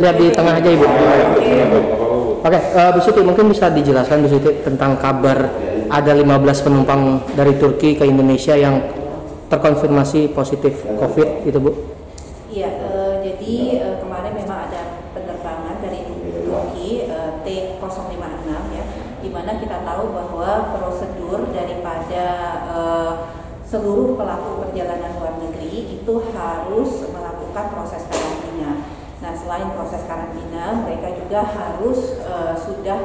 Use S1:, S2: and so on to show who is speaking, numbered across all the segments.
S1: lihat di tengah aja Ibu. Oke, Bu Siti mungkin bisa dijelaskan Bu Siti tentang kabar ada 15 penumpang dari Turki ke Indonesia yang terkonfirmasi positif COVID gitu Bu?
S2: Iya, jadi kemarin memang ada penerbangan dari Turki T056 ya, di mana kita tahu bahwa prosedur daripada seluruh pelaku perjalanan luar negeri itu harus melakukan proses karantina. Nah, selain proses karantina, mereka juga harus sudah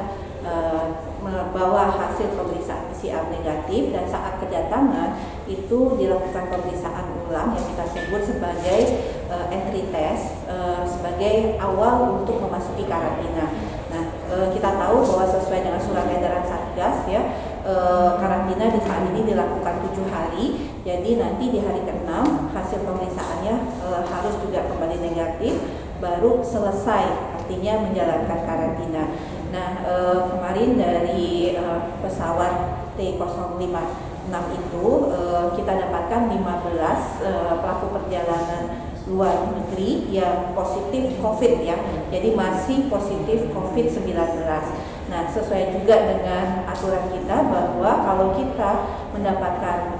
S2: membawa hasil pemeriksaan PCR negatif, dan saat kedatangan itu dilakukan pemeriksaan ulang yang kita sebut sebagai entry test sebagai awal untuk memasuki karantina. Nah, kita tahu bahwa sesuai dengan surat edaran Satgas ya, karantina di saat ini dilakukan 7 hari. Jadi nanti di hari ke-6 hasil pemeriksaannya harus juga kembali negatif, baru selesai artinya menjalankan karantina. Nah, kemarin dari pesawat T056 itu kita dapatkan 15 pelaku perjalanan luar negeri yang positif COVID ya, jadi masih positif COVID-19. Nah, sesuai juga dengan aturan kita bahwa kalau kita mendapatkan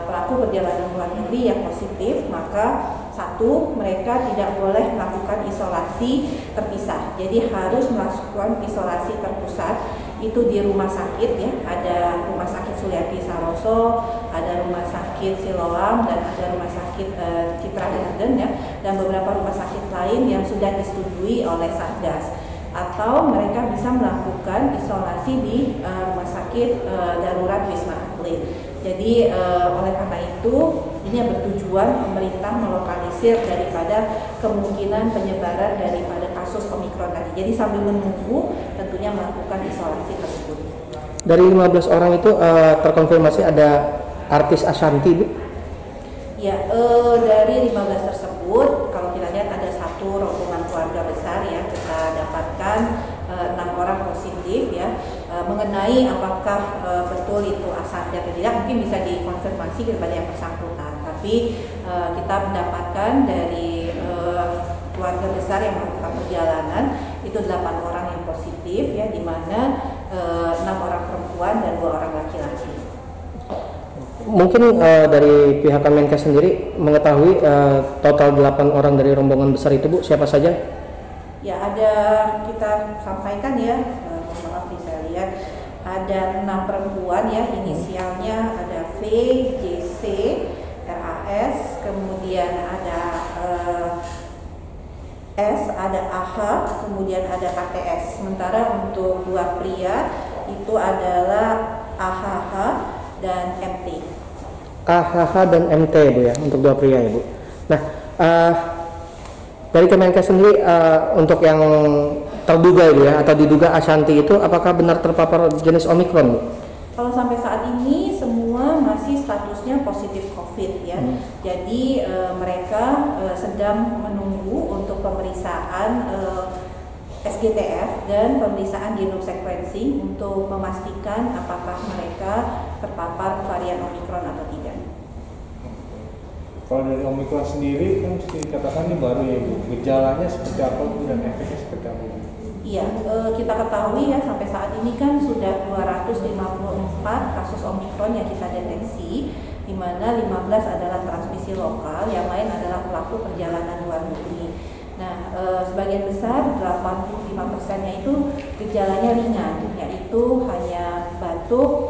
S2: pelaku perjalanan luar negeri yang positif, maka satu, mereka tidak boleh melakukan isolasi terpisah, jadi harus melakukan isolasi terpusat itu di rumah sakit ya, ada rumah sakit Sulianti Saroso, ada rumah sakit Siloam, dan ada rumah sakit Citra Garden ya, dan beberapa rumah sakit lain yang sudah disetujui oleh Satgas. Atau mereka bisa melakukan isolasi di rumah sakit darurat Wisma Atlet. Jadi oleh karena itu ini yang bertujuan pemerintah melokalisir daripada kemungkinan penyebaran daripada kasus Omikron tadi. Jadi sambil menunggu tentunya melakukan isolasi tersebut.
S1: Dari 15 orang itu terkonfirmasi ada artis Ashanti Bu?
S2: Ya, dari 15 tersebut kalau kita lihat ada satu rombongan keluarga besar ya, kita dapatkan 6 orang positif ya. Mengenai apakah betul itu Ashanti atau tidak mungkin bisa dikonfirmasi kepada yang bersangkutan, tapi kita mendapatkan dari keluarga besar yang melakukan perjalanan itu 8 orang yang positif ya, di mana 6 orang perempuan dan 2 orang laki-laki.
S1: Mungkin dari pihak Kemenkes sendiri mengetahui total 8 orang dari rombongan besar itu Bu, siapa saja?
S2: Ya, ada kita sampaikan ya, maaf nih saya lihat ada 6 perempuan ya, inisialnya ada V, JC, RAS, kemudian ada S, ada AH, kemudian ada KTS. Sementara untuk 2 pria itu adalah AHH dan MT.
S1: AHH dan MT Bu ya, untuk 2 pria ya Bu. Nah, dari Kemenkes sendiri untuk yang terduga itu ya, atau diduga Ashanti itu apakah benar terpapar jenis Omikron Bu?
S2: Kalau sampai saat ini semua masih statusnya positif COVID ya. Jadi mereka sedang menunggu untuk pemeriksaan SGTF dan pemeriksaan genome sequencing untuk memastikan apakah mereka terpapar varian Omikron atau tidak.
S3: Kalau dari Omikron sendiri kan dikatakan ini baru ya Bu, gejalanya seperti apa Bu dan efeknya seperti apa Bu?
S2: Iya, kita ketahui ya sampai saat ini kan sudah 254 kasus Omikron yang kita deteksi, di mana 15 adalah transmisi lokal, yang lain adalah pelaku perjalanan luar negeri. Nah, sebagian besar 85%-nya itu gejalanya ringan, yaitu hanya batuk,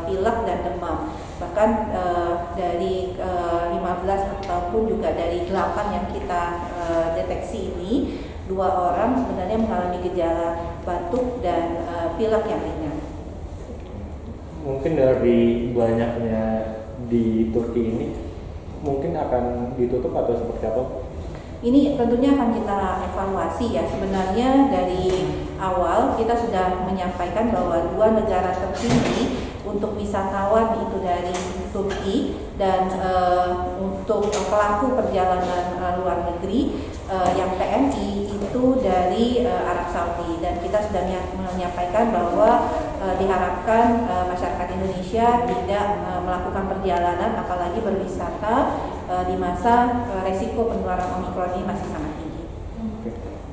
S2: pilek dan demam. Bahkan dari 15 ataupun juga dari 8 yang kita deteksi ini, 2 orang sebenarnya mengalami gejala batuk dan pilek yang ringan.
S3: Mungkin dari banyaknya di Turki ini mungkin akan ditutup atau seperti apa?
S2: Ini tentunya akan kita evaluasi ya. Sebenarnya dari awal kita sudah menyampaikan bahwa 2 negara tertinggi untuk wisatawan itu dari Turki, dan untuk pelaku perjalanan luar negeri yang PNI itu dari Arab Saudi, dan kita sudah menyampaikan bahwa diharapkan masyarakat Indonesia tidak melakukan perjalanan apalagi berwisata di masa resiko penularan Omikron ini masih sangat tinggi.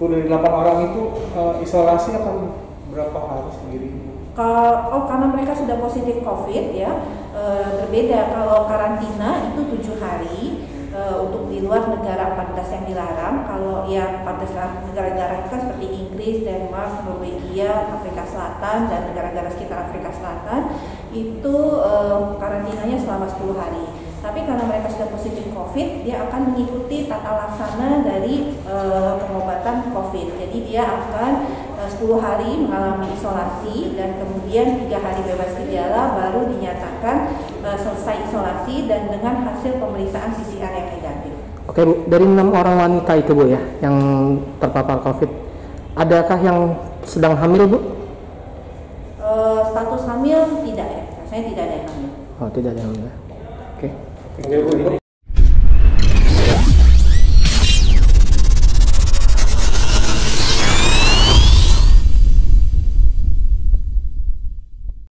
S3: dari 8 orang itu isolasi akan berapa hari sendiri?
S2: Karena mereka sudah positif COVID ya, berbeda. Kalau karantina itu 7 hari. Untuk di luar negara 14 yang dilarang. Kalau yang 14 negara dilarang itu kan seperti Inggris, Denmark, Norwegia, Afrika Selatan, dan negara-negara sekitar Afrika Selatan itu karantinanya selama 10 hari. Tapi karena mereka sudah positif COVID, dia akan mengikuti tata laksana dari pengobatan COVID. Jadi dia akan 10 hari mengalami isolasi dan kemudian 3 hari bebas gejala baru dinyatakan selesai isolasi dan dengan hasil pemeriksaan PCR yang negatif.
S1: Oke Bu, dari 6 orang wanita itu Bu ya, yang terpapar COVID, adakah yang sedang hamil Bu?
S2: Status hamil tidak ya, saya tidak ada yang hamil.
S1: Oh tidak ada yang hamil. Oke.
S3: Oke, Bu.